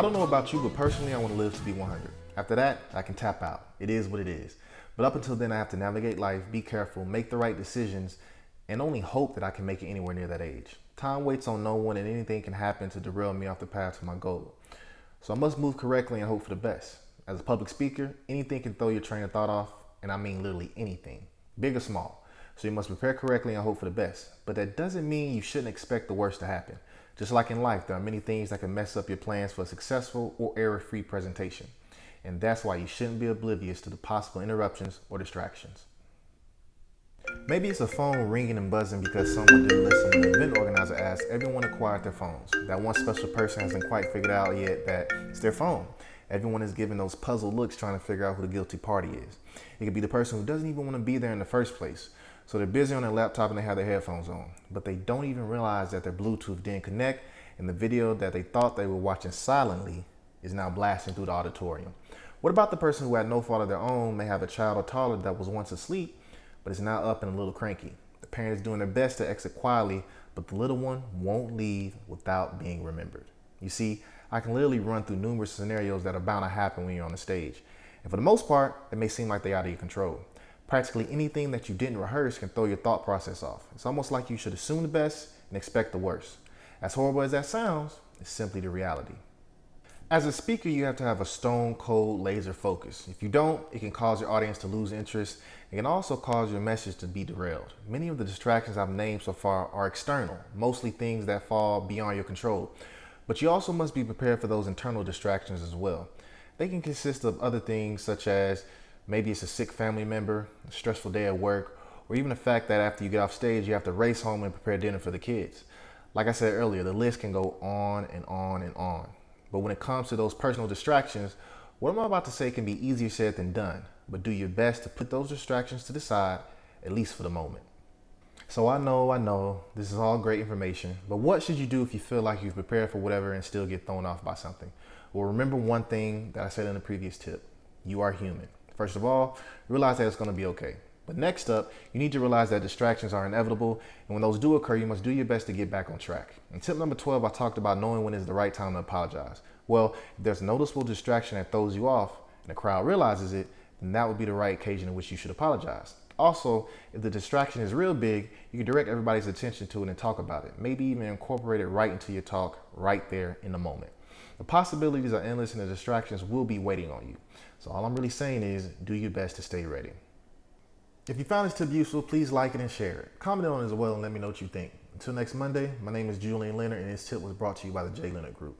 I don't know about you, but personally, I want to live to be 100. After that, I can tap out. It is what it is. But up until then, I have to navigate life, be careful, make the right decisions, and only hope that I can make it anywhere near that age. Time waits on no one, and anything can happen to derail me off the path to my goal. So I must move correctly and hope for the best. As a public speaker, anything can throw your train of thought off, and I mean literally anything, big or small. So you must prepare correctly and hope for the best. But that doesn't mean you shouldn't expect the worst to happen. Just like in life, there are many things that can mess up your plans for a successful or error-free presentation. And that's why you shouldn't be oblivious to the possible interruptions or distractions. Maybe it's a phone ringing and buzzing because someone didn't listen when the event organizer asked everyone to quiet their phones. That one special person hasn't quite figured out yet that it's their phone. Everyone is giving those puzzled looks trying to figure out who the guilty party is. It could be the person who doesn't even want to be there in the first place. So they're busy on their laptop and they have their headphones on, but they don't even realize that their Bluetooth didn't connect and the video that they thought they were watching silently is now blasting through the auditorium. What about the person who, at no fault of their own, may have a child or toddler that was once asleep but is now up and a little cranky? The parent is doing their best to exit quietly, but the little one won't leave without being remembered. You see, I can literally run through numerous scenarios that are bound to happen when you're on the stage. And for the most part, it may seem like they're out of your control. Practically anything that you didn't rehearse can throw your thought process off. It's almost like you should assume the best and expect the worst. As horrible as that sounds, it's simply the reality. As a speaker, you have to have a stone cold laser focus. If you don't, it can cause your audience to lose interest. It can also cause your message to be derailed. Many of the distractions I've named so far are external, mostly things that fall beyond your control. But you also must be prepared for those internal distractions as well. They can consist of other things such as maybe it's a sick family member, a stressful day at work, or even the fact that after you get off stage, you have to race home and prepare dinner for the kids. Like I said earlier, the list can go on and on and on. But when it comes to those personal distractions, what I'm about to say can be easier said than done, but do your best to put those distractions to the side, at least for the moment. So I know, this is all great information, but what should you do if you feel like you've prepared for whatever and still get thrown off by something? Well, remember one thing that I said in the previous tip. You are human. First of all, realize that it's going to be okay. But next up, you need to realize that distractions are inevitable, and when those do occur, you must do your best to get back on track. In tip number 12, I talked about knowing when is the right time to apologize. Well, if there's a noticeable distraction that throws you off, and the crowd realizes it, then that would be the right occasion in which you should apologize. Also, if the distraction is real big, you can direct everybody's attention to it and talk about it. Maybe even incorporate it right into your talk right there in the moment. The possibilities are endless and the distractions will be waiting on you. So all I'm really saying is do your best to stay ready. If you found this tip useful, please like it and share it. Comment on it as well and let me know what you think. Until next Monday, my name is Julian Leonard and this tip was brought to you by the J Leonard Group.